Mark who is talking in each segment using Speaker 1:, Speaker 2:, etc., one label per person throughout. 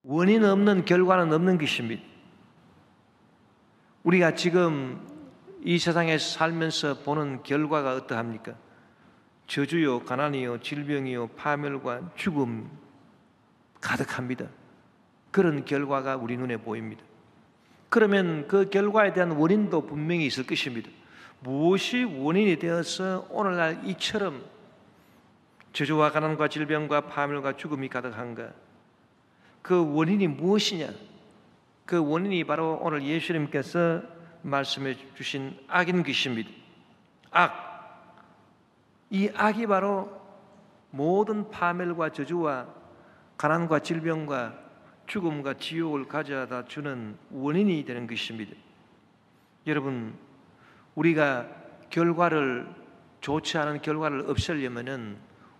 Speaker 1: 원인 없는 결과는 없는 것입니다. 우리가 지금 이 세상에서 살면서 보는 결과가 어떠합니까? 저주요, 가난이요, 질병이요, 파멸과 죽음 가득합니다. 그런 결과가 우리 눈에 보입니다. 그러면 그 결과에 대한 원인도 분명히 있을 것입니다. 무엇이 원인이 되어서 오늘날 이처럼 저주와 가난과 질병과 파멸과 죽음이 가득한가? 그 원인이 무엇이냐? 그 원인이 바로 오늘 예수님께서 말씀해 주신 악인 것입니다. 악. 이 악이 바로 모든 파멸과 저주와 가난과 질병과 죽음과 지옥을 가져다 주는 원인이 되는 것입니다. 여러분, 우리가 좋지 않은 결과를 없애려면은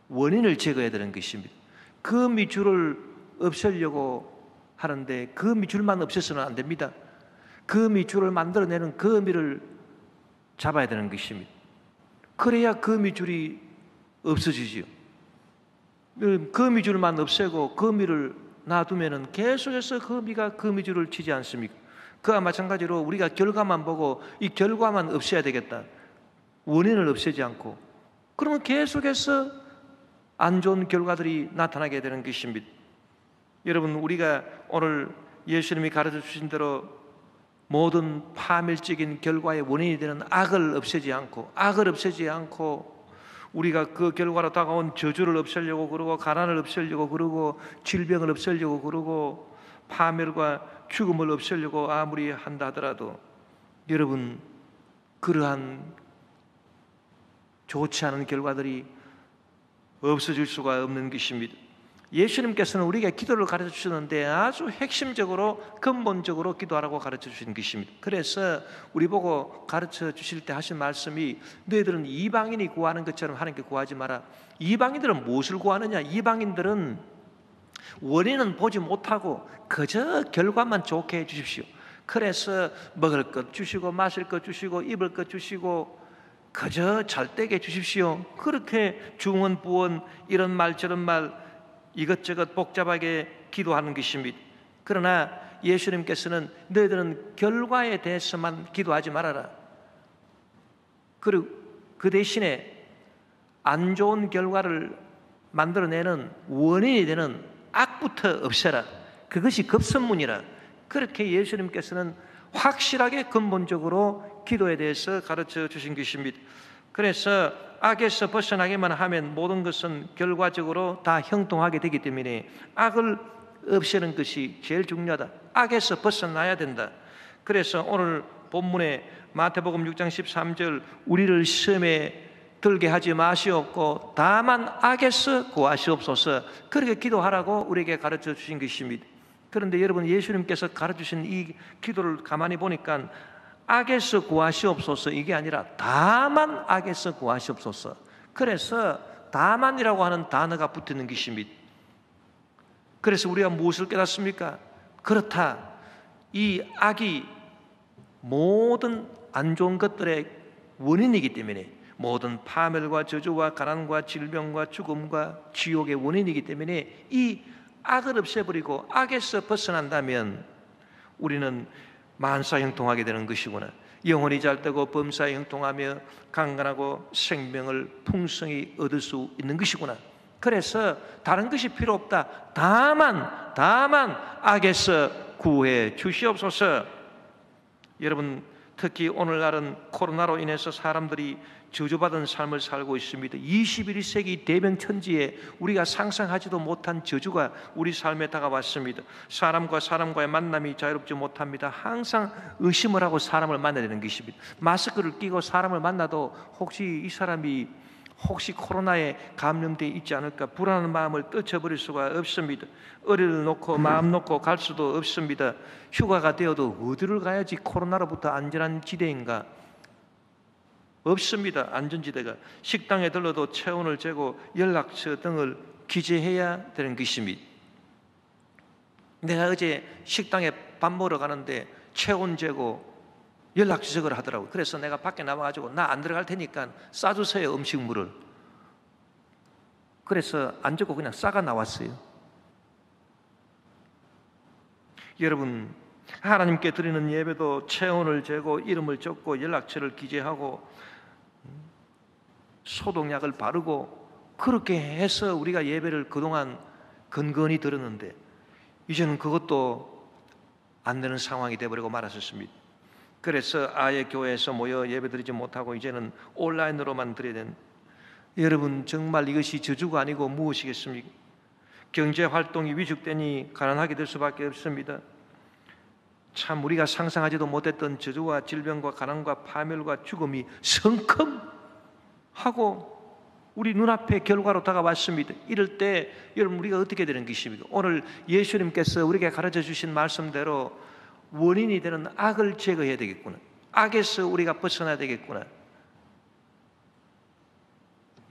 Speaker 1: 원인을 제거해야 되는 것입니다. 그 밑줄을 없애려고 하는데 그 밑줄만 없애서는 안 됩니다. 그 밑줄을 만들어내는 그 밑을 잡아야 되는 것입니다. 그래야 그 밑줄이 없어지지요. 그 밑줄만 없애고 그 밑을 놔두면은 계속해서 그 밑가 그 밑줄을 치지 않습니까? 그와 마찬가지로 우리가 결과만 보고 이 결과만 없애야 되겠다. 원인을 없애지 않고 그러면 계속해서 안 좋은 결과들이 나타나게 되는 것입니다. 여러분, 우리가 오늘 예수님이 가르쳐 주신 대로 모든 파멸적인 결과의 원인이 되는 악을 없애지 않고 우리가 그 결과로 다가온 저주를 없애려고 그러고 가난을 없애려고 그러고 질병을 없애려고 그러고 파멸과 죽음을 없애려고 아무리 한다 하더라도 여러분, 그러한 좋지 않은 결과들이 없어질 수가 없는 것입니다. 예수님께서는 우리에게 기도를 가르쳐 주셨는데 아주 핵심적으로 근본적으로 기도하라고 가르쳐 주신 것입니다. 그래서 우리 보고 가르쳐 주실 때 하신 말씀이 너희들은 이방인이 구하는 것처럼 하나님께 구하지 마라. 이방인들은 무엇을 구하느냐? 이방인들은 원인은 보지 못하고 그저 결과만 좋게 해 주십시오. 그래서 먹을 것 주시고 마실 것 주시고 입을 것 주시고 그저 잘되게 해 주십시오. 그렇게 중언 부언 이런 말 저런 말 이것저것 복잡하게 기도하는 것입니다. 그러나 예수님께서는 너희들은 결과에 대해서만 기도하지 말아라. 그리고 그 대신에 안 좋은 결과를 만들어내는 원인이 되는 악부터 없애라. 그것이 급선문이라. 그렇게 예수님께서는 확실하게 근본적으로 기도에 대해서 가르쳐 주신 것입니다. 그래서 악에서 벗어나기만 하면 모든 것은 결과적으로 다 형통하게 되기 때문에 악을 없애는 것이 제일 중요하다. 악에서 벗어나야 된다. 그래서 오늘 본문에 마태복음 6장 13절 우리를 시험에 들게 하지 마시옵고 다만 악에서 구하시옵소서, 그렇게 기도하라고 우리에게 가르쳐 주신 것입니다. 그런데 여러분, 예수님께서 가르쳐 주신 이 기도를 가만히 보니까 악에서 구하시옵소서 이게 아니라 다만 악에서 구하시옵소서. 그래서 다만이라고 하는 단어가 붙는 것입니다. 그래서 우리가 무엇을 깨닫습니까? 그렇다, 이 악이 모든 안 좋은 것들의 원인이기 때문에, 모든 파멸과 저주와 가난과 질병과 죽음과 지옥의 원인이기 때문에 이 악을 없애버리고 악에서 벗어난다면 우리는 만사형통하게 되는 것이구나. 영혼이 잘되고 범사에 형통하며 강건하고 생명을 풍성히 얻을 수 있는 것이구나. 그래서 다른 것이 필요 없다. 다만 악에서 구해 주시옵소서. 여러분, 특히 오늘날은 코로나로 인해서 사람들이 저주받은 삶을 살고 있습니다. 21세기 대병천지에 우리가 상상하지도 못한 저주가 우리 삶에 다가왔습니다. 사람과 사람과의 만남이 자유롭지 못합니다. 항상 의심을 하고 사람을 만나야 되는 것입니다. 마스크를 끼고 사람을 만나도 혹시 이 사람이 코로나에 감염되어 있지 않을까 불안한 마음을 떨쳐버릴 수가 없습니다. 어리를 놓고 마음 놓고 갈 수도 없습니다. 휴가가 되어도 어디를 가야지 코로나로부터 안전한 지대인가? 없습니다. 안전지대가. 식당에 들러도 체온을 재고 연락처 등을 기재해야 되는 것입니다. 내가 어제 식당에 밥 먹으러 가는데 체온 재고 연락처 적으라 하더라고요. 그래서 내가 밖에 나와가지고 나 안 들어갈 테니까 싸주세요, 음식물을. 그래서 안 적고 그냥 싸가 나왔어요. 여러분, 하나님께 드리는 예배도 체온을 재고 이름을 적고 연락처를 기재하고 소독약을 바르고 그렇게 해서 우리가 예배를 그동안 근근히 드렸는데 이제는 그것도 안 되는 상황이 되어버리고 말았었습니다. 그래서 아예 교회에서 모여 예배드리지 못하고 이제는 온라인으로만 드려야 되는, 여러분 정말 이것이 저주가 아니고 무엇이겠습니까? 경제활동이 위축되니 가난하게 될 수밖에 없습니다. 참 우리가 상상하지도 못했던 저주와 질병과 가난과 파멸과 죽음이 성큼하고 우리 눈앞에 결과로 다가왔습니다. 이럴 때 여러분 우리가 어떻게 되는 것입니까? 오늘 예수님께서 우리에게 가르쳐 주신 말씀대로 원인이 되는 악을 제거해야 되겠구나. 악에서 우리가 벗어나야 되겠구나.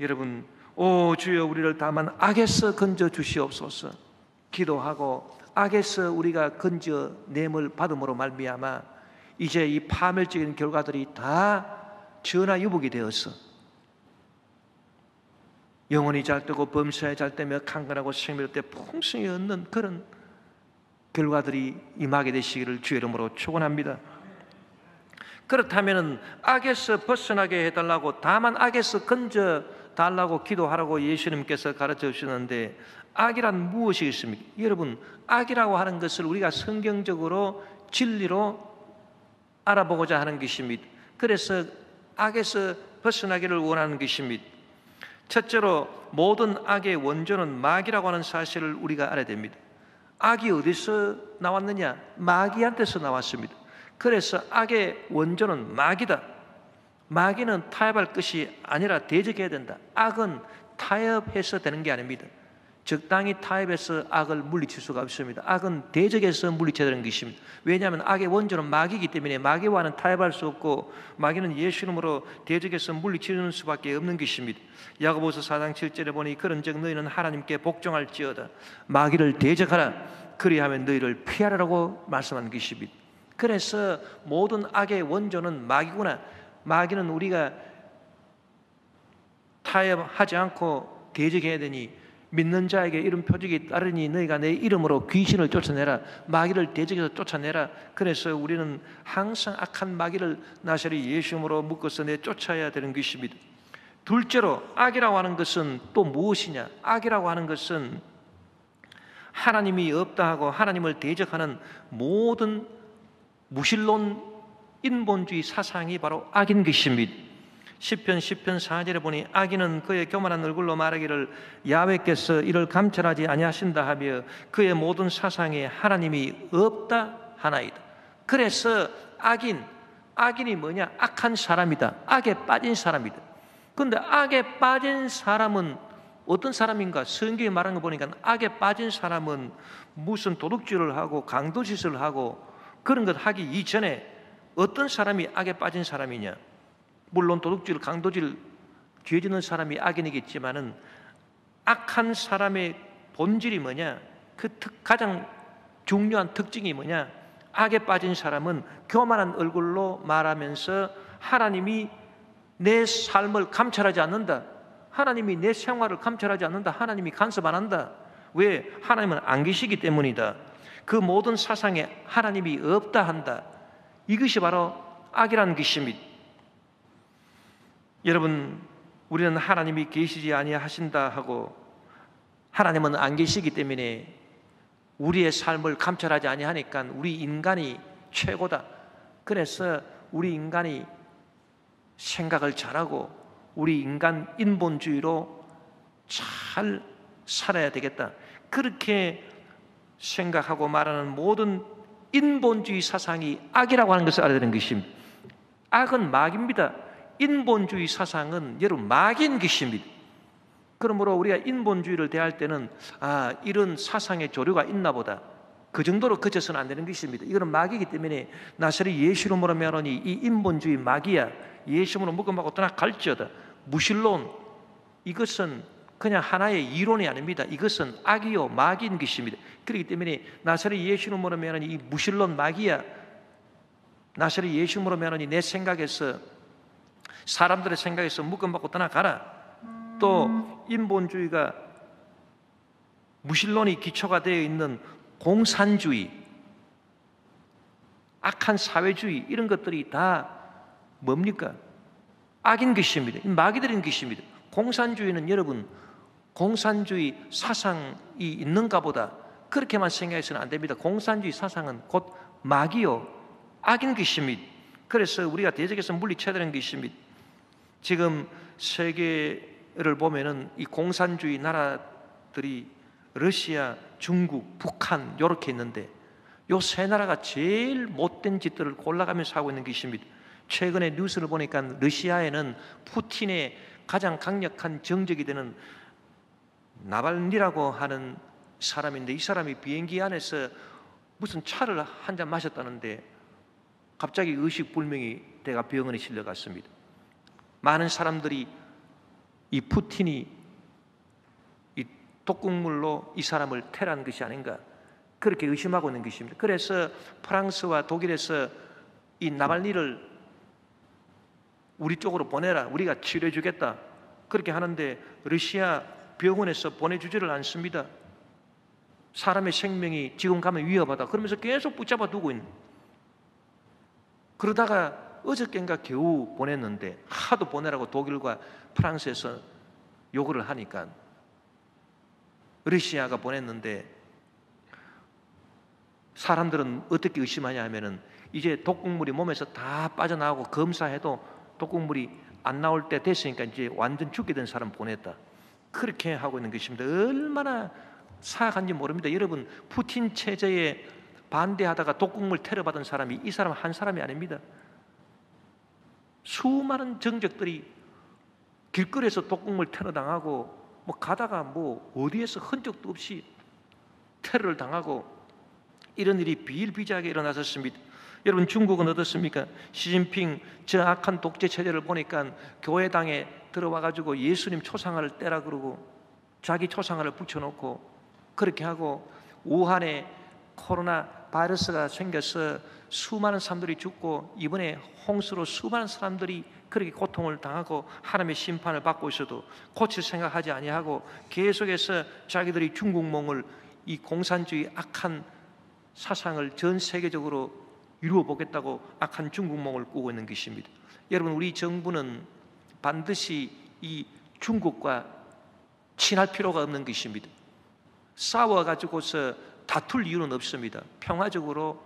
Speaker 1: 여러분, 오 주여 우리를 다만 악에서 건져 주시옵소서 기도하고 악에서 우리가 건져냄을 받음으로 말미암아 이제 이 파멸적인 결과들이 다 전화유복이 되어서 영혼이 잘되고 범사에 잘되며 강건하고 생명을 때 풍성히 얻는 그런 결과들이 임하게 되시기를 주의 이름으로 축원합니다. 그렇다면 악에서 벗어나게 해달라고, 다만 악에서 건져 달라고 기도하라고 예수님께서 가르쳐 주시는데 악이란 무엇이겠습니까? 여러분, 악이라고 하는 것을 우리가 성경적으로 진리로 알아보고자 하는 것입니다. 그래서 악에서 벗어나기를 원하는 것입니다. 첫째로 모든 악의 원조는 마귀라고 하는 사실을 우리가 알아야 됩니다. 악이 어디서 나왔느냐? 마귀한테서 나왔습니다. 그래서 악의 원조는 마귀다. 마귀는 타협할 것이 아니라 대적해야 된다. 악은 타협해서 되는 게 아닙니다. 적당히 타협해서 악을 물리칠 수가 없습니다. 악은 대적해서 물리쳐야 되는 것입니다. 왜냐하면 악의 원조는 마귀이기 때문에 마귀와는 타협할 수 없고 마귀는 예수 이름으로 대적해서 물리치는 수밖에 없는 것입니다. 야고보서 4장 7절에 보니 그런즉 너희는 하나님께 복종할지어다. 마귀를 대적하라. 그리하면 너희를 피하라고 말씀한 것입니다. 그래서 모든 악의 원조는 마귀구나. 마귀는 우리가 타협하지 않고 대적해야 되니 믿는 자에게 이런 표적이 따르니 너희가 내 이름으로 귀신을 쫓아내라. 마귀를 대적해서 쫓아내라. 그래서 우리는 항상 악한 마귀를 나사렛 예수 이름으로 묶어서 내쫓아야 되는 것입니다. 둘째로 악이라고 하는 것은 또 무엇이냐? 악이라고 하는 것은 하나님이 없다 하고 하나님을 대적하는 모든 무신론 인본주의 사상이 바로 악인 것입니다. 시편 4절에 보니 악인은 그의 교만한 얼굴로 말하기를 야훼께서 이를 감찰하지 아니하신다 하며 그의 모든 사상에 하나님이 없다 하나이다. 그래서 악인이 뭐냐? 악한 사람이다. 악에 빠진 사람이다. 그런데 악에 빠진 사람은 어떤 사람인가? 성경이 말하는 거 보니까 악에 빠진 사람은 무슨 도둑질을 하고 강도짓을 하고 그런 것 하기 이전에 어떤 사람이 악에 빠진 사람이냐? 물론 도둑질, 강도질, 죄 짓는 사람이 악인이겠지만은 악한 사람의 본질이 뭐냐? 그 가장 중요한 특징이 뭐냐? 악에 빠진 사람은 교만한 얼굴로 말하면서 하나님이 내 삶을 감찰하지 않는다. 하나님이 내 생활을 감찰하지 않는다. 하나님이 간섭 안 한다. 왜? 하나님은 안 계시기 때문이다. 그 모든 사상에 하나님이 없다 한다. 이것이 바로 악이라는 것입니다. 여러분, 우리는 하나님이 계시지 아니하신다 하고 하나님은 안 계시기 때문에 우리의 삶을 감찰하지 아니하니까 우리 인간이 최고다. 그래서 우리 인간이 생각을 잘하고 우리 인간 인본주의로 잘 살아야 되겠다. 그렇게 생각하고 말하는 모든 인본주의 사상이 악이라고 하는 것을 알아야 되는 것입니다. 악은 마귀입니다. 인본주의 사상은 여러분 마귀인 것입니다. 그러므로 우리가 인본주의를 대할 때는 이런 사상의 조류가 있나 보다. 그 정도로 그쳐서는 안 되는 것입니다. 이거는 마귀이기 때문에 나사렛 예수 이름으로 말하니 이 인본주의 마귀야. 예수 이름으로 묶어먹고 떠나 갈지어다. 무신론, 이것은 그냥 하나의 이론이 아닙니다. 이것은 악이요 마귀인 것입니다. 그렇기 때문에 나사렛 예수 이름으로 말하니 이 무신론 마귀야. 나사렛 예수 이름으로 말하니 내 생각에서 사람들의 생각에서 묶어먹고 떠나가라. 또 인본주의가 무신론이 기초가 되어 있는 공산주의, 악한 사회주의 이런 것들이 다 뭡니까? 악인 것입니다. 마귀들인 것입니다. 공산주의는 여러분 공산주의 사상이 있는가 보다 그렇게만 생각해서는 안 됩니다. 공산주의 사상은 곧 마귀요 악인 것입니다. 그래서 우리가 대적해서 물리쳐야 되는 것입니다. 지금 세계를 보면은 이 공산주의 나라들이 러시아, 중국, 북한 이렇게 있는데 요 세 나라가 제일 못된 짓들을 골라가면서 하고 있는 것입니다. 최근에 뉴스를 보니까 러시아에는 푸틴의 가장 강력한 정적이 되는 나발니라고 하는 사람인데 이 사람이 비행기 안에서 무슨 차를 한 잔 마셨다는데 갑자기 의식불명이 돼가 병원에 실려갔습니다. 많은 사람들이 이 푸틴이 이 독극물로 이 사람을 테러한 것이 아닌가 그렇게 의심하고 있는 것입니다. 그래서 프랑스와 독일에서 이 나발니를 우리 쪽으로 보내라, 우리가 치료해 주겠다 그렇게 하는데 러시아 병원에서 보내주지를 않습니다. 사람의 생명이 지금 가면 위협하다 그러면서 계속 붙잡아 두고 있는. 그러다가 어저께인가 겨우 보냈는데 하도 보내라고 독일과 프랑스에서 요구를 하니까 러시아가 보냈는데 사람들은 어떻게 의심하냐 하면은 이제 독극물이 몸에서 다 빠져나오고 검사해도 독극물이 안 나올 때 됐으니까 이제 완전 죽게 된 사람 보냈다 그렇게 하고 있는 것입니다. 얼마나 사악한지 모릅니다. 여러분 푸틴 체제에 반대하다가 독극물 테러 받은 사람이 이 사람 한 사람이 아닙니다. 수많은 정적들이 길거리에서 독극물 테러 당하고 뭐 가다가 뭐 어디에서 흔적도 없이 테러를 당하고 이런 일이 비일비재하게 일어났었습니다. 여러분 중국은 어떻습니까? 시진핑 저 악한 독재 체제를 보니까 교회당에 들어와 가지고 예수님 초상화를 떼라 그러고 자기 초상화를 붙여놓고 그렇게 하고 우한에 코로나 바이러스가 생겨서 수많은 사람들이 죽고 이번에 홍수로 수많은 사람들이 그렇게 고통을 당하고 하나님의 심판을 받고 있어도 고칠 생각하지 아니하고 계속해서 자기들이 중국몽을 이 공산주의 악한 사상을 전 세계적으로 이루어 보겠다고 악한 중국몽을 꾸고 있는 것입니다. 여러분 우리 정부는 반드시 이 중국과 친할 필요가 없는 것입니다. 싸워가지고서 다툴 이유는 없습니다. 평화적으로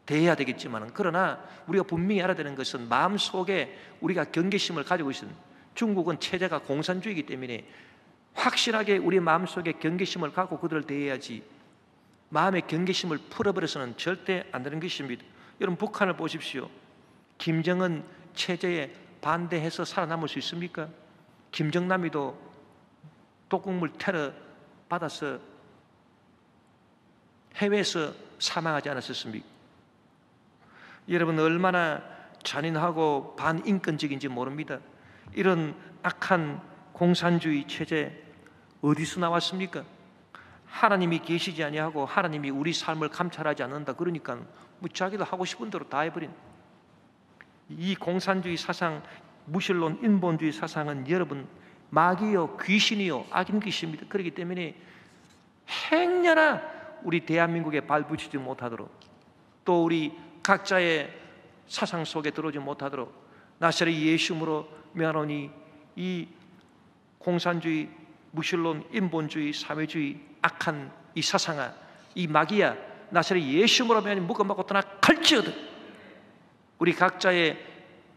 Speaker 1: 대해야 되겠지만 그러나 우리가 분명히 알아야 되는 것은 마음속에 우리가 경계심을 가지고 있는 중국은 체제가 공산주의이기 때문에 확실하게 우리 마음속에 경계심을 갖고 그들을 대해야지 마음의 경계심을 풀어버려서는 절대 안 되는 것입니다. 여러분 북한을 보십시오. 김정은 체제에 반대해서 살아남을 수 있습니까? 김정남이도 독극물 테러 받아서 해외에서 사망하지 않았었습니까? 여러분 얼마나 잔인하고 반인권적인지 모릅니다. 이런 악한 공산주의 체제 어디서 나왔습니까? 하나님이 계시지 아니하고 하나님이 우리 삶을 감찰하지 않는다 그러니까 뭐 자기도 하고 싶은 대로 다 해버린 이 공산주의 사상, 무신론 인본주의 사상은 여러분 마귀요 귀신이요 악인 것입니다. 그렇기 때문에 행여나 우리 대한민국에 발붙이지 못하도록 또 우리 각자의 사상 속에 들어오지 못하도록 나사렛 예수님으로 명하노니 이 공산주의, 무신론, 인본주의, 사회주의 악한 이 사상아, 이 마귀야 나사렛 예수님으로 명하니 묶어맞고 떠나갈지어다. 우리 각자의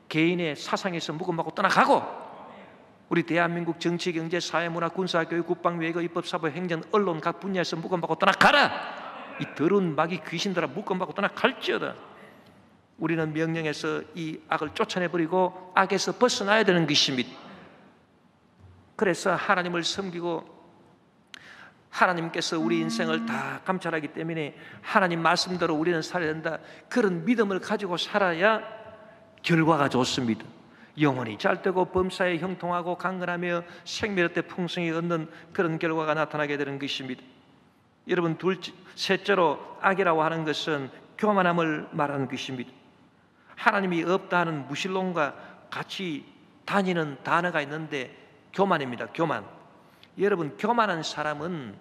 Speaker 1: 개인의 사상에서 묶어맞고 떠나가고 우리 대한민국 정치, 경제, 사회, 문화, 군사, 교육, 국방, 외교, 입법, 사법, 행정, 언론 각 분야에서 묶어맞고 떠나가라. 이 더러운 마귀 귀신들아 묶어맞고 떠나갈지어다. 우리는 명령에서 이 악을 쫓아내버리고 악에서 벗어나야 되는 것입니다. 그래서 하나님을 섬기고 하나님께서 우리 인생을 다 감찰하기 때문에 하나님 말씀대로 우리는 살아야 된다. 그런 믿음을 가지고 살아야 결과가 좋습니다. 영혼이 잘되고 범사에 형통하고 강건하며 생명의 풍성히 얻는 그런 결과가 나타나게 되는 것입니다. 여러분 셋째로 악이라고 하는 것은 교만함을 말하는 것입니다. 하나님이 없다 하는 무신론과 같이 다니는 단어가 있는데 교만입니다. 교만. 여러분 교만한 사람은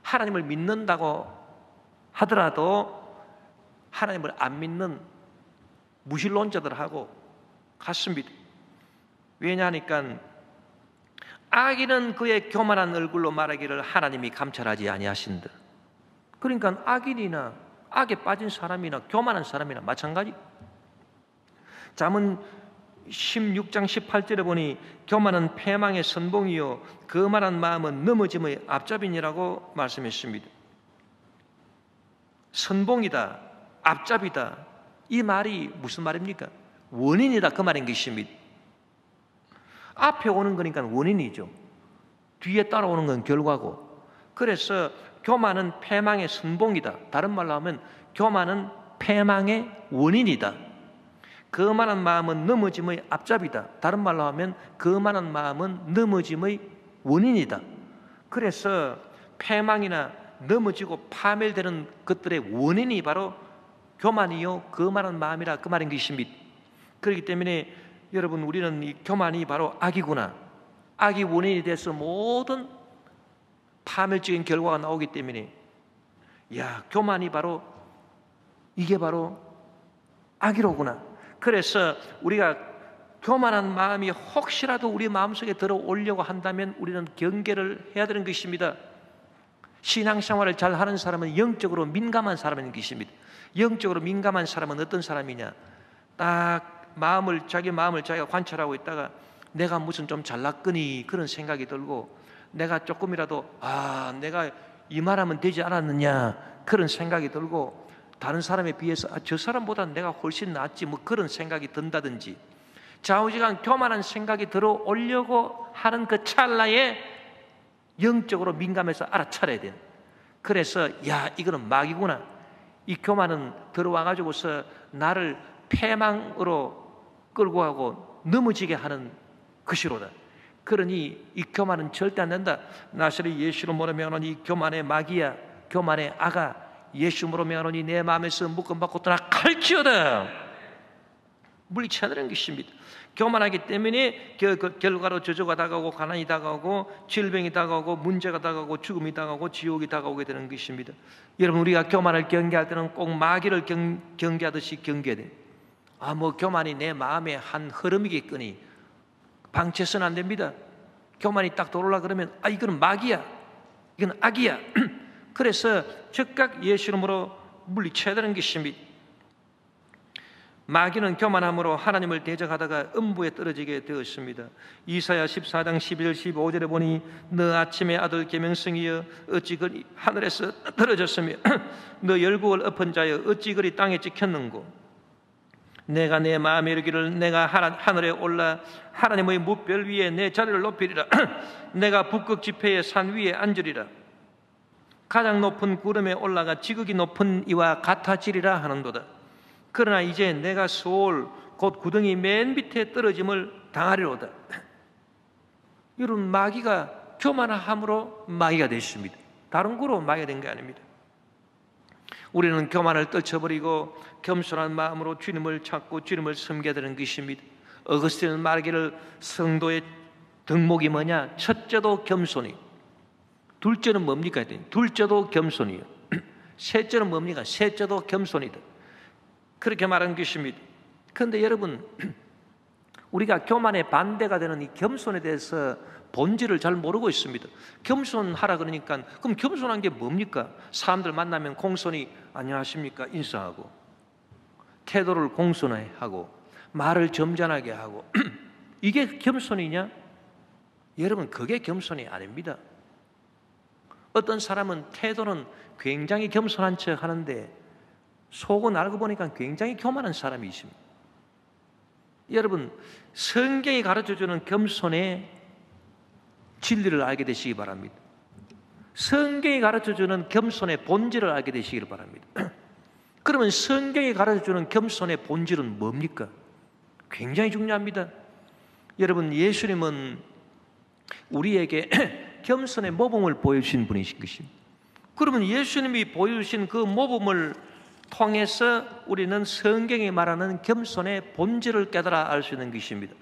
Speaker 1: 하나님을 믿는다고 하더라도 하나님을 안 믿는 무신론자들하고 같습니다. 왜냐하니까 악인은 그의 교만한 얼굴로 말하기를 하나님이 감찰하지 아니하신다. 그러니까 악인이나 악에 빠진 사람이나 교만한 사람이나 마찬가지. 잠언 16장 18절에 보니 교만은 패망의 선봉이요 거만한 마음은 넘어짐의 앞잡이니라고 말씀했습니다. 선봉이다, 앞잡이다, 이 말이 무슨 말입니까? 원인이다, 그 말인 것입니다. 앞에 오는 거니까 원인이죠. 뒤에 따라오는 건 결과고. 그래서 교만은 패망의 선봉이다. 다른 말로 하면 교만은 패망의 원인이다. 거만한 마음은 넘어짐의 앞잡이다. 다른 말로 하면 거만한 마음은 넘어짐의 원인이다. 그래서 패망이나 넘어지고 파멸되는 것들의 원인이 바로 교만이요 거만한 마음이라 그 말인 것입니다. 그렇기 때문에 여러분, 우리는 이 교만이 바로 악이구나, 악이 원인이 돼서 모든 파멸적인 결과가 나오기 때문에, 야, 교만이 바로 이게 바로 악이로구나. 그래서 우리가 교만한 마음이 혹시라도 우리 마음속에 들어오려고 한다면 우리는 경계를 해야 되는 것입니다. 신앙생활을 잘 하는 사람은 영적으로 민감한 사람인 것입니다. 영적으로 민감한 사람은 어떤 사람이냐? 딱 자기 마음을 자기가 관찰하고 있다가 내가 무슨 좀 잘났거니 그런 생각이 들고, 내가 조금이라도 내가 이 말하면 되지 않았느냐 그런 생각이 들고, 다른 사람에 비해서 저 사람보다 내가 훨씬 낫지 뭐 그런 생각이 든다든지, 좌우지간 교만한 생각이 들어오려고 하는 그 찰나에 영적으로 민감해서 알아차려야 돼. 그래서 야, 이거는 마귀구나. 이 교만은 들어와 가지고서 나를 패망으로 끌고 가고 넘어지게 하는 것이로다. 그러니 이 교만은 절대 안 된다. 나시리 예수로 모르면 이 교만의 마귀야, 교만의 악아, 예수 모르면 내 마음에서 묶음받고 떠나 갈지어다. 물리쳐야 되는 것입니다. 교만하기 때문에 결과로 저주가 다가오고 가난이 다가오고 질병이 다가오고 문제가 다가오고 죽음이 다가오고 지옥이 다가오게 되는 것입니다. 여러분, 우리가 교만을 경계할 때는 꼭 마귀를 경계하듯이 경계해야 돼요. 뭐 교만이 내 마음의 한 흐름이겠거니 방치해서는 안 됩니다. 교만이 딱 들어오려 그러면 이거는 마귀야, 이건 악이야. 그래서 즉각 예수 이름으로 물리쳐야 되는 것입니다. 마귀는 교만함으로 하나님을 대적하다가 음부에 떨어지게 되었습니다. 이사야 14장 11, 15절에 보니 너 아침의 아들 계명성이여 어찌 그리 하늘에서 떨어졌으며 너 열국을 엎은 자여 어찌 그리 땅에 찍혔는고. 내가 내 마음에 이르기를 내가 하늘에 올라 하나님의 무별 위에 내 자리를 높이리라. 내가 북극 지폐의 산 위에 앉으리라. 가장 높은 구름에 올라가 지극히 높은 이와 같아지리라 하는도다. 그러나 이제 내가 소올 곧 구덩이 맨 밑에 떨어짐을 당하리로다. 여러분, 마귀가 교만함으로 마귀가 되십니다. 다른 거로 마귀가 된 게 아닙니다. 우리는 교만을 떨쳐버리고 겸손한 마음으로 주님을 찾고 주님을 섬겨야 되는 것입니다. 어거스틴은 말하기를 성도의 덕목이 뭐냐? 첫째도 겸손이, 둘째는 뭡니까? 둘째도 겸손이요. 셋째는 뭡니까? 셋째도 겸손이다. 그렇게 말한 것입니다. 그런데 여러분, 우리가 교만의 반대가 되는 이 겸손에 대해서 본질을 잘 모르고 있습니다. 겸손하라 그러니까 그럼 겸손한 게 뭡니까? 사람들 만나면 공손히 안녕하십니까 인사하고, 태도를 공손하게 하고, 말을 점잖하게 하고 이게 겸손이냐? 여러분, 그게 겸손이 아닙니다. 어떤 사람은 태도는 굉장히 겸손한 척 하는데 속은 알고 보니까 굉장히 교만한 사람이 있습니다. 여러분, 성경이 가르쳐주는 겸손의 진리를 알게 되시기 바랍니다. 성경이 가르쳐주는 겸손의 본질을 알게 되시기를 바랍니다. 그러면 성경이 가르쳐주는 겸손의 본질은 뭡니까? 굉장히 중요합니다. 여러분, 예수님은 우리에게 겸손의 모범을 보여주신 분이신 것입니다. 그러면 예수님이 보여주신 그 모범을 통해서 우리는 성경이 말하는 겸손의 본질을 깨달아 알 수 있는 것입니다.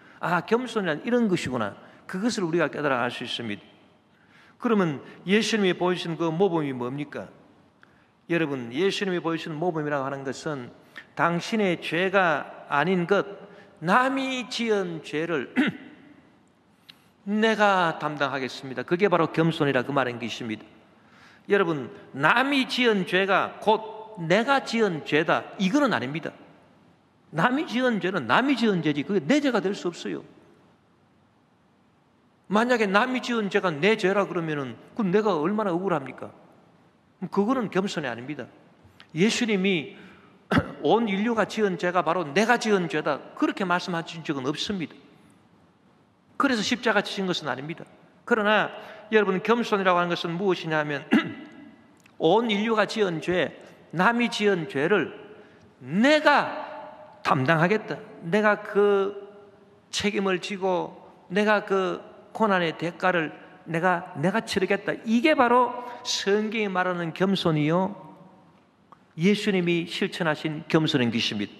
Speaker 1: 겸손이란 이런 것이구나. 그것을 우리가 깨달아 알 수 있습니다. 그러면 예수님이 보여주신 그 모범이 뭡니까? 여러분, 예수님이 보여주는 모범이라고 하는 것은 당신의 죄가 아닌 것, 남이 지은 죄를 내가 담당하겠습니다. 그게 바로 겸손이라 그 말인 것입니다. 여러분, 남이 지은 죄가 곧 내가 지은 죄다, 이거는 아닙니다. 남이 지은 죄는 남이 지은 죄지 그게 내 죄가 될 수 없어요. 만약에 남이 지은 죄가 내 죄라 그러면은 그 내가 얼마나 억울합니까? 그거는 겸손이 아닙니다. 예수님이 온 인류가 지은 죄가 바로 내가 지은 죄다, 그렇게 말씀하신 적은 없습니다. 그래서 십자가 지신 것은 아닙니다. 그러나 여러분, 겸손이라고 하는 것은 무엇이냐 하면 온 인류가 지은 죄, 남이 지은 죄를 내가 담당하겠다, 내가 그 책임을 지고 내가 그 고난의 대가를 내가 치르겠다, 이게 바로 성경이 말하는 겸손이요, 예수님이 실천하신 겸손인 것입니다.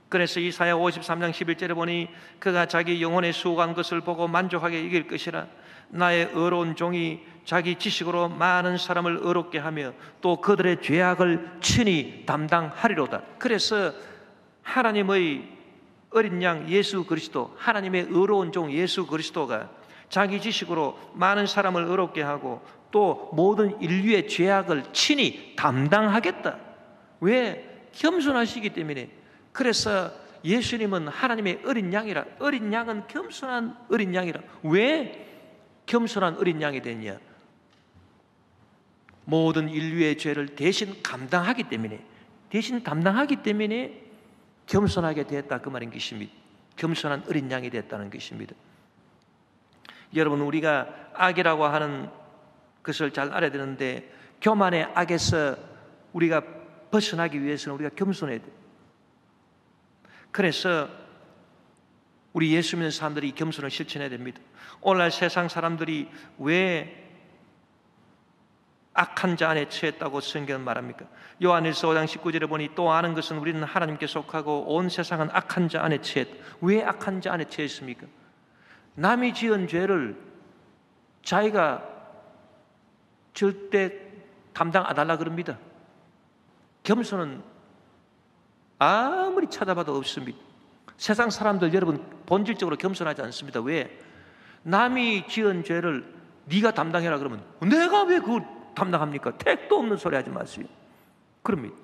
Speaker 1: 그래서 이사야 53장 11절에 보니 그가 자기 영혼에 수고한 것을 보고 만족하게 이길 것이라. 나의 의로운 종이 자기 지식으로 많은 사람을 의롭게 하며 또 그들의 죄악을 친히 담당하리로다. 그래서 하나님의 어린 양 예수 그리스도, 하나님의 의로운 종 예수 그리스도가 자기 지식으로 많은 사람을 의롭게 하고 또 모든 인류의 죄악을 친히 담당하겠다. 왜? 겸손하시기 때문에. 그래서 예수님은 하나님의 어린 양이라, 어린 양은 겸손한 어린 양이라. 왜 겸손한 어린 양이 됐냐? 모든 인류의 죄를 대신 감당하기 때문에, 대신 담당하기 때문에 겸손하게 되었다, 그 말인 것입니다. 겸손한 어린 양이 됐다는 것입니다. 여러분, 우리가 악이라고 하는 것을 잘 알아야 되는데, 교만의 악에서 우리가 벗어나기 위해서는 우리가 겸손해야 돼요. 그래서 우리 예수 믿는 사람들이 이 겸손을 실천해야 됩니다. 오늘날 세상 사람들이 왜 악한 자 안에 처했다고 성경은 말합니까? 요한일서 5장 19절에 보니 또 아는 것은 우리는 하나님께 속하고 온 세상은 악한 자 안에 처했다. 왜 악한 자 안에 처했습니까? 남이 지은 죄를 자기가 절대 담당 안 하려고 그럽니다. 겸손은 아무리 찾아봐도 없습니다. 세상 사람들 여러분 본질적으로 겸손하지 않습니다. 왜? 남이 지은 죄를 네가 담당해라 그러면 내가 왜 그걸 담당합니까? 택도 없는 소리 하지 마세요. 그럽니다.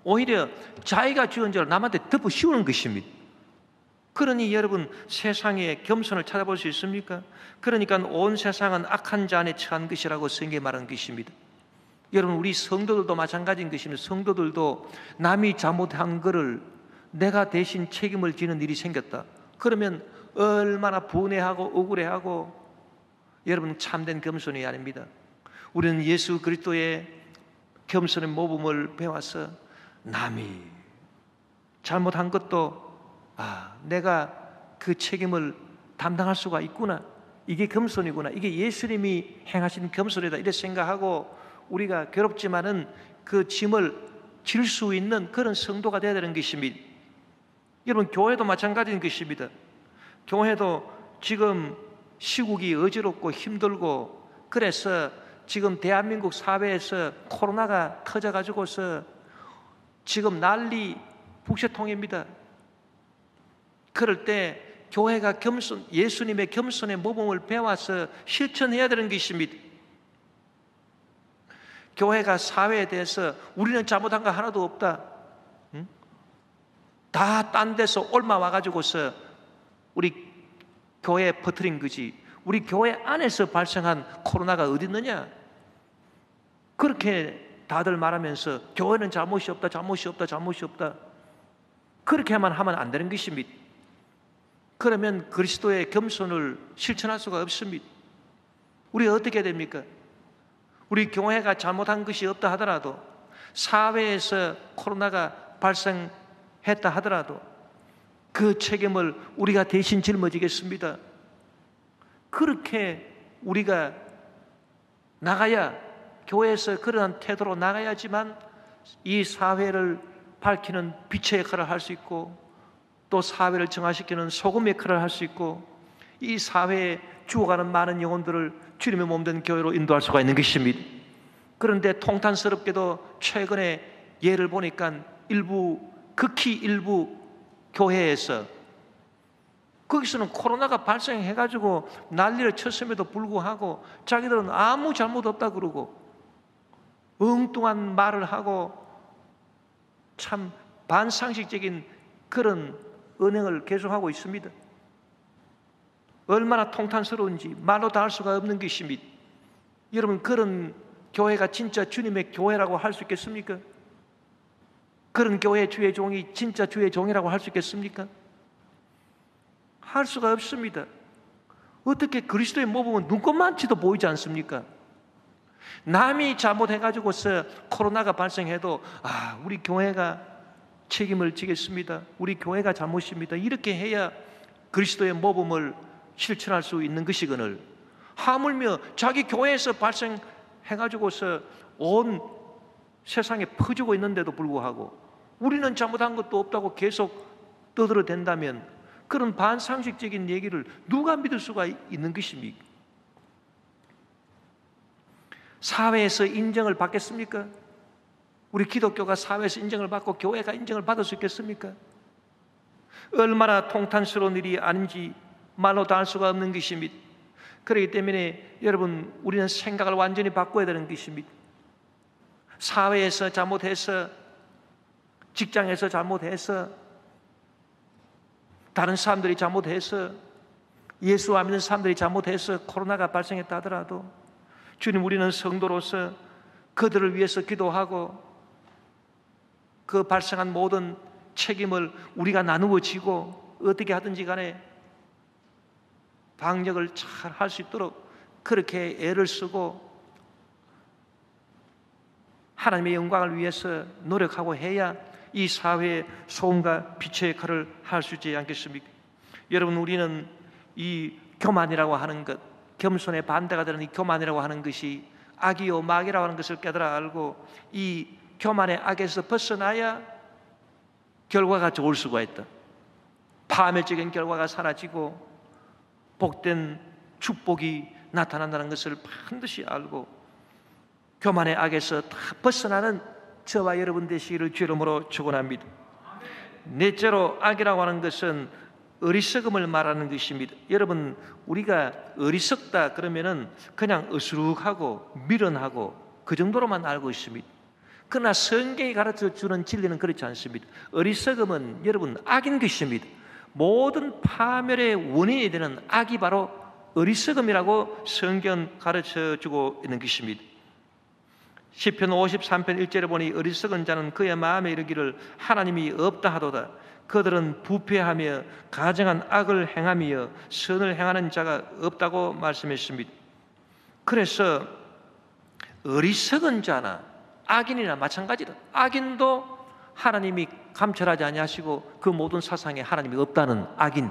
Speaker 1: 오히려 자기가 지은 죄를 남한테 덮어 씌우는 것입니다. 그러니 여러분, 세상에 겸손을 찾아볼 수 있습니까? 그러니까 온 세상은 악한 자 안에 처한 것이라고 성경에 말하는 것입니다. 여러분, 우리 성도들도 마찬가지인 것입니다. 성도들도 남이 잘못한 것을 내가 대신 책임을 지는 일이 생겼다. 그러면 얼마나 분해하고 억울해하고. 여러분, 참된 겸손이 아닙니다. 우리는 예수 그리스도의 겸손의 모범을 배워서 남이 잘못한 것도 내가 그 책임을 담당할 수가 있구나, 이게 겸손이구나, 이게 예수님이 행하신 겸손이다, 이렇게 생각하고 우리가 괴롭지만은 그 짐을 질 수 있는 그런 성도가 되어야 되는 것입니다. 여러분, 교회도 마찬가지인 것입니다. 교회도 지금 시국이 어지럽고 힘들고, 그래서 지금 대한민국 사회에서 코로나가 터져가지고서 지금 난리 북새통입니다. 그럴 때 교회가 예수님의 겸손의 모범을 배워서 실천해야 되는 것입니다. 교회가 사회에 대해서 우리는 잘못한 거 하나도 없다, 다 딴 데서 옮아 와가지고서 우리 교회에 퍼뜨린 거지, 우리 교회 안에서 발생한 코로나가 어디 있느냐, 그렇게 다들 말하면서 교회는 잘못이 없다, 잘못이 없다, 잘못이 없다, 그렇게만 하면 안 되는 것입니다. 그러면 그리스도의 겸손을 실천할 수가 없습니다. 우리가 어떻게 해야 됩니까? 우리 교회가 잘못한 것이 없다 하더라도, 사회에서 코로나가 발생했다 하더라도 그 책임을 우리가 대신 짊어지겠습니다. 그렇게 우리가 나가야, 교회에서 그러한 태도로 나가야지만 이 사회를 밝히는 빛의 역할을 할 수 있고, 또 사회를 정화시키는 소금 역할을 할 수 있고, 이 사회에 죽어가는 많은 영혼들을 주님의 몸된 교회로 인도할 수가 있는 것입니다. 그런데 통탄스럽게도 최근에 예를 보니까 극히 일부 교회에서 거기서는 코로나가 발생해가지고 난리를 쳤음에도 불구하고 자기들은 아무 잘못 없다 그러고 엉뚱한 말을 하고 참 반상식적인 그런 언행을 계속하고 있습니다. 얼마나 통탄스러운지 말로 다 할 수가 없는 것입니다. 여러분, 그런 교회가 진짜 주님의 교회라고 할 수 있겠습니까? 그런 교회 주의 종이 진짜 주의 종이라고 할 수 있겠습니까? 할 수가 없습니다. 어떻게 그리스도의 모범은 눈꼽만치도 보이지 않습니까? 남이 잘못해가지고서 코로나가 발생해도 우리 교회가 책임을 지겠습니다. 우리 교회가 잘못입니다. 이렇게 해야 그리스도의 모범을 실천할 수 있는 것이거늘, 하물며 자기 교회에서 발생해가지고서 온 세상에 퍼지고 있는데도 불구하고 우리는 잘못한 것도 없다고 계속 떠들어댄다면 그런 반상식적인 얘기를 누가 믿을 수가 있는 것입니까? 사회에서 인정을 받겠습니까? 우리 기독교가 사회에서 인정을 받고 교회가 인정을 받을 수 있겠습니까? 얼마나 통탄스러운 일이 아닌지 말로 다 할 수가 없는 것입니다. 그렇기 때문에 여러분, 우리는 생각을 완전히 바꿔야 되는 것입니다. 사회에서 잘못해서, 직장에서 잘못해서, 다른 사람들이 잘못해서, 예수 안 믿는 사람들이 잘못해서 코로나가 발생했다 하더라도 주님, 우리는 성도로서 그들을 위해서 기도하고 그 발생한 모든 책임을 우리가 나누어 지고 어떻게 하든지 간에 방역을 잘 할 수 있도록 그렇게 애를 쓰고 하나님의 영광을 위해서 노력하고 해야 이 사회의 소음과 빛의 역할을 할 수 있지 않겠습니까? 여러분, 우리는 이 교만이라고 하는 것, 겸손의 반대가 되는 이 교만이라고 하는 것이 악이요 마귀라고 하는 것을 깨달아 알고 이 교만의 악에서 벗어나야 결과가 좋을 수가 있다. 파멸적인 결과가 사라지고 복된 축복이 나타난다는 것을 반드시 알고 교만의 악에서 다 벗어나는 저와 여러분 되시기를 주 이름으로 축원합니다. 넷째로, 악이라고 하는 것은 어리석음을 말하는 것입니다. 여러분, 우리가 어리석다 그러면은 그냥 어수룩하고 미련하고 그 정도로만 알고 있습니다. 그러나 성경이 가르쳐주는 진리는 그렇지 않습니다. 어리석음은 여러분 악인 것입니다. 모든 파멸의 원인이 되는 악이 바로 어리석음이라고 성경 가르쳐주고 있는 것입니다. 시편 53편 1절에 보니 어리석은 자는 그의 마음에 이르기를 하나님이 없다 하도다. 그들은 부패하며 가증한 악을 행하며 선을 행하는 자가 없다고 말씀했습니다. 그래서 어리석은 자나 악인이나 마찬가지다. 악인도 하나님이 감찰하지 아니하시고 그 모든 사상에 하나님이 없다는 악인,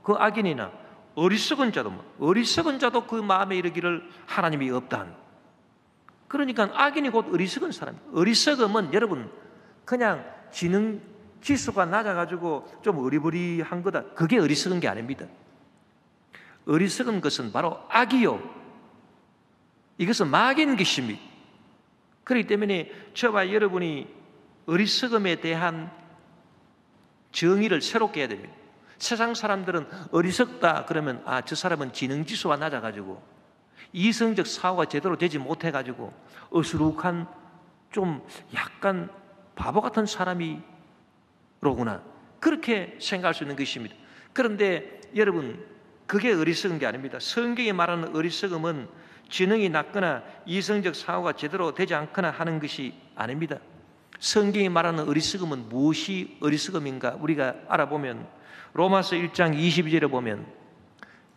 Speaker 1: 그 악인이나 어리석은 자도 어리석은 자도 그 마음에 이르기를 하나님이 없다는. 그러니까 악인이 곧 어리석은 사람. 어리석음은 여러분 그냥 지능 지수가 낮아가지고 좀 어리버리한 거다. 그게 어리석은 게 아닙니다. 어리석은 것은 바로 악이요, 이것은 마귀인 것입니다. 그렇기 때문에 저와 여러분이 어리석음에 대한 정의를 새롭게 해야 됩니다. 세상 사람들은 어리석다 그러면 저 사람은 지능지수가 낮아가지고 이성적 사고가 제대로 되지 못해가지고 어수룩한 좀 약간 바보 같은 사람이로구나, 그렇게 생각할 수 있는 것입니다. 그런데 여러분, 그게 어리석은 게 아닙니다. 성경이 말하는 어리석음은 지능이 낮거나 이성적 사고가 제대로 되지 않거나 하는 것이 아닙니다. 성경이 말하는 어리석음은 무엇이 어리석음인가 우리가 알아보면 로마서 1장 22절에 보면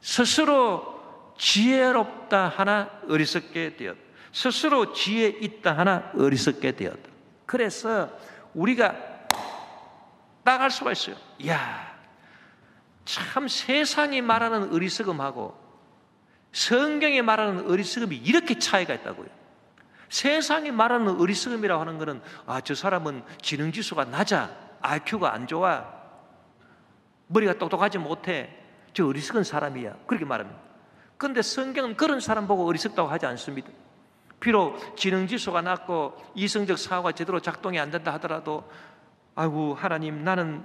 Speaker 1: 스스로 지혜롭다 하나 어리석게 되었다. 스스로 지혜 있다 하나 어리석게 되었다. 그래서 우리가 딱 알 수가 있어요. 이야, 참 세상이 말하는 어리석음하고 성경이 말하는 어리석음이 이렇게 차이가 있다고요. 세상이 말하는 어리석음이라고 하는 것은 저 사람은 지능지수가 낮아, IQ가 안 좋아, 머리가 똑똑하지 못해, 저 어리석은 사람이야, 그렇게 말합니다. 그런데 성경은 그런 사람 보고 어리석다고 하지 않습니다. 비록 지능지수가 낮고 이성적 사고가 제대로 작동이 안 된다 하더라도 아이고 하나님 나는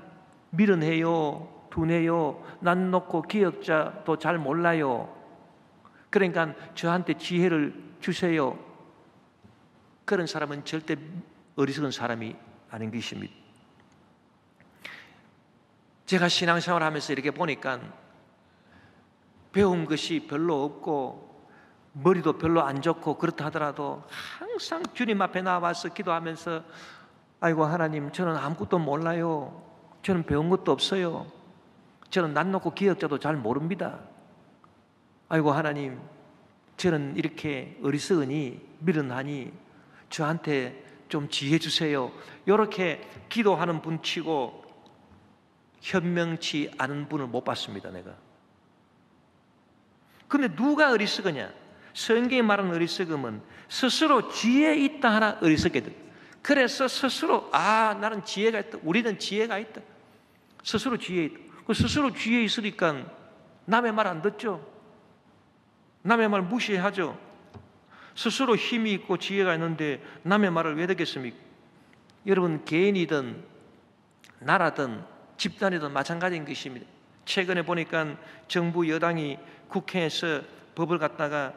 Speaker 1: 미련해요, 둔해요, 난 놓고 기억자도 잘 몰라요. 그러니까 저한테 지혜를 주세요. 그런 사람은 절대 어리석은 사람이 아닌 것입니다. 제가 신앙생활을 하면서 이렇게 보니까 배운 것이 별로 없고 머리도 별로 안 좋고 그렇다 하더라도 항상 주님 앞에 나와서 기도하면서 아이고 하나님 저는 아무것도 몰라요. 저는 배운 것도 없어요. 저는 난 놓고 기억자도 잘 모릅니다. 아이고 하나님 저는 이렇게 어리석으니 미련하니 저한테 좀 지혜 주세요. 이렇게 기도하는 분 치고 현명치 않은 분을 못 봤습니다. 내가. 근데 누가 어리석으냐? 성경이 말하는 어리석음은 스스로 지혜 있다 하나 어리석게 돼. 그래서 스스로 나는 지혜가 있다. 우리는 지혜가 있다. 스스로 지혜 있다. 그 스스로 지혜 있으니까 남의 말 안 듣죠. 남의 말 무시하죠. 스스로 힘이 있고 지혜가 있는데 남의 말을 왜 듣겠습니까? 여러분 개인이든 나라든 집단이든 마찬가지인 것입니다. 최근에 보니까 정부 여당이 국회에서 법을 갖다가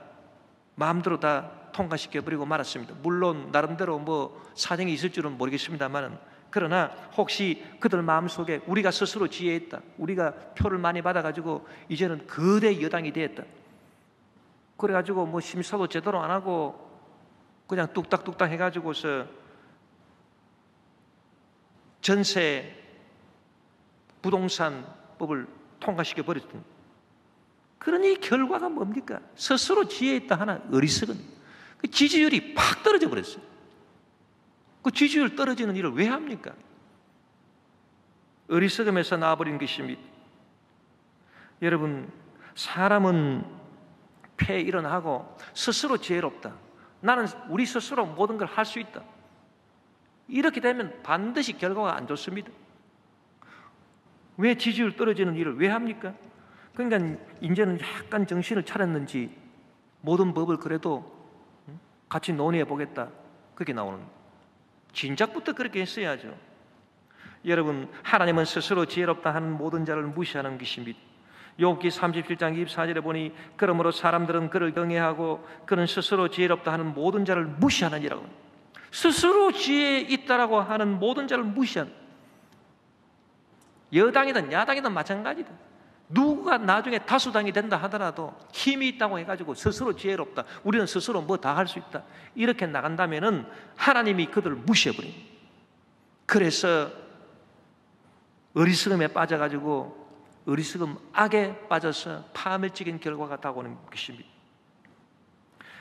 Speaker 1: 마음대로 다 통과시켜버리고 말았습니다. 물론 나름대로 뭐 사정이 있을 줄은 모르겠습니다만 그러나 혹시 그들 마음속에 우리가 스스로 지혜했다. 우리가 표를 많이 받아가지고 이제는 거대 여당이 되었다. 그래가지고 뭐 심사도 제대로 안 하고 그냥 뚝딱뚝딱 해가지고서 전세 부동산법을 통과시켜 버렸던 그러니 결과가 뭡니까? 스스로 지혜 있다 하나 어리석은 그 지지율이 팍 떨어져 버렸어요. 그 지지율 떨어지는 일을 왜 합니까? 어리석음에서 나와버린 것입니다. 여러분 사람은 폐 일어나고 스스로 지혜롭다. 나는 우리 스스로 모든 걸 할 수 있다. 이렇게 되면 반드시 결과가 안 좋습니다. 왜 지지율 떨어지는 일을 왜 합니까? 그러니까 이제는 약간 정신을 차렸는지 모든 법을 그래도 같이 논의해 보겠다. 그게 나오는 진작부터 그렇게 했어야죠. 여러분 하나님은 스스로 지혜롭다 하는 모든 자를 무시하는 것입니다. 욥기 37장 24절에 보니 그러므로 사람들은 그를 경외하고 그는 스스로 지혜롭다 하는 모든 자를 무시하느니라고. 스스로 지혜 있다라고 하는 모든 자를 무시하는, 여당이든 야당이든 마찬가지다. 누가 나중에 다수당이 된다 하더라도 힘이 있다고 해가지고 스스로 지혜롭다, 우리는 스스로 뭐 다 할 수 있다, 이렇게 나간다면은 하나님이 그들을 무시해버립니다. 그래서 어리석음에 빠져가지고 어리석음 악에 빠져서 파멸적인 결과가 다가오는 것입니다.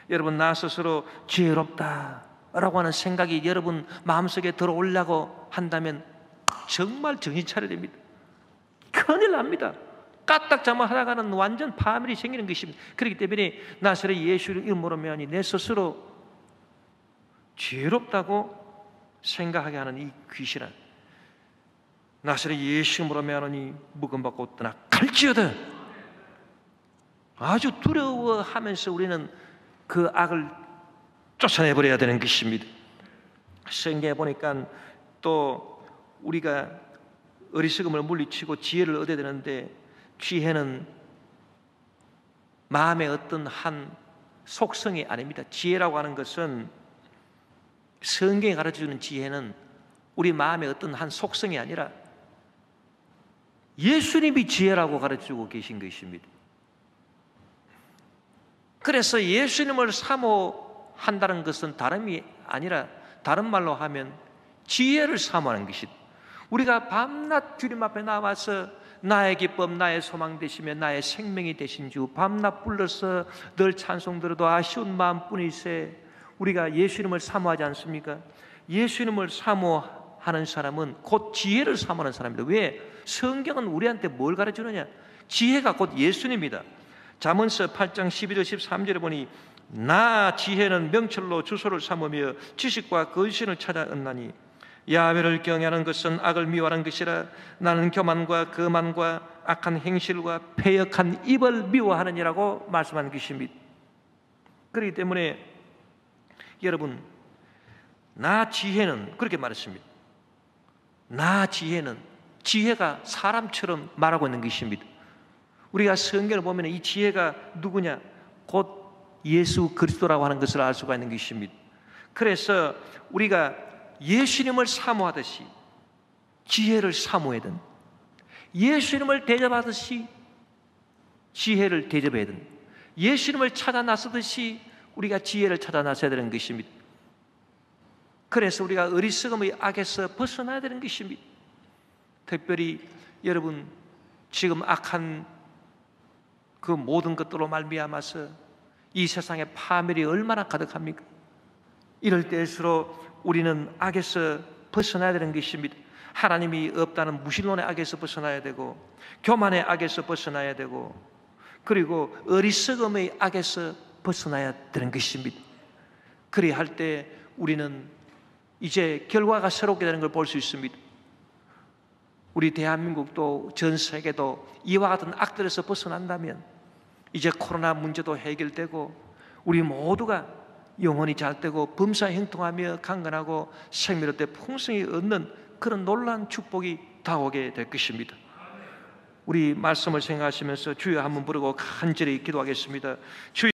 Speaker 1: 여러분 나 스스로 지혜롭다라고 하는 생각이 여러분 마음속에 들어오려고 한다면 정말 정신 차려야 됩니다. 큰일 납니다. 까딱자만 하다가는 완전 파멸이 생기는 것입니다. 그렇기 때문에 나사렛 예수를 이름으로 명하니 내 스스로 지혜롭다고 생각하게 하는 이 귀신아, 나사렛 예수 이름으로 명하니 묵음받고 떠나갈지어다. 아주 두려워하면서 우리는 그 악을 쫓아내버려야 되는 것입니다. 성경에 보니까 또 우리가 어리석음을 물리치고 지혜를 얻어야 되는데, 지혜는 마음의 어떤 한 속성이 아닙니다. 지혜라고 하는 것은, 성경이 가르쳐주는 지혜는 우리 마음의 어떤 한 속성이 아니라 예수님이 지혜라고 가르쳐주고 계신 것입니다. 그래서 예수님을 사모한다는 것은 다름이 아니라, 다른 말로 하면 지혜를 사모하는 것이다. 우리가 밤낮 주님 앞에 나와서 나의 기쁨, 나의 소망 되시며 나의 생명이 되신 주, 밤낮 불러서 늘 찬송 들어도 아쉬운 마음뿐이세. 우리가 예수님을 사모하지 않습니까? 예수님을 사모하는 사람은 곧 지혜를 사모하는 사람입니다. 왜? 성경은 우리한테 뭘 가르쳐주느냐? 지혜가 곧 예수님입니다. 잠언서 8장 12절 13절에 보니 나 지혜는 명철로 주소를 삼으며 지식과 거짓을 찾아 얻나니 야훼를 경외하는 것은 악을 미워하는 것이라. 나는 교만과 거만과 악한 행실과 패역한 입을 미워하느니라고 말씀한 것입니다. 그렇기 때문에 여러분, 나 지혜는 그렇게 말했습니다. 나 지혜는, 지혜가 사람처럼 말하고 있는 것입니다. 우리가 성경을 보면 이 지혜가 누구냐? 곧 예수 그리스도라고 하는 것을 알 수가 있는 것입니다. 그래서 우리가 예수님을 사모하듯이 지혜를 사모해야 된, 예수님을 대접하듯이 지혜를 대접해야 된, 예수님을 찾아 나서듯이 우리가 지혜를 찾아 나서야 되는 것입니다. 그래서 우리가 어리석음의 악에서 벗어나야 되는 것입니다. 특별히 여러분, 지금 악한 그 모든 것들로 말미암아서 이 세상에 파멸이 얼마나 가득합니까? 이럴 때일수록 우리는 악에서 벗어나야 되는 것입니다. 하나님이 없다는 무신론의 악에서 벗어나야 되고, 교만의 악에서 벗어나야 되고, 그리고 어리석음의 악에서 벗어나야 되는 것입니다. 그리야 할 때 우리는 이제 결과가 새롭게 되는 걸 볼 수 있습니다. 우리 대한민국도 전 세계도 이와 같은 악들에서 벗어난다면 이제 코로나 문제도 해결되고, 우리 모두가 영혼이 잘 되고 범사에 형통하며 강건하고 생명의 풍성이 얻는 그런 놀라운 축복이 다오게 될 것입니다. 우리 말씀을 생각하시면서 주여 한번 부르고 간절히 기도하겠습니다. 주여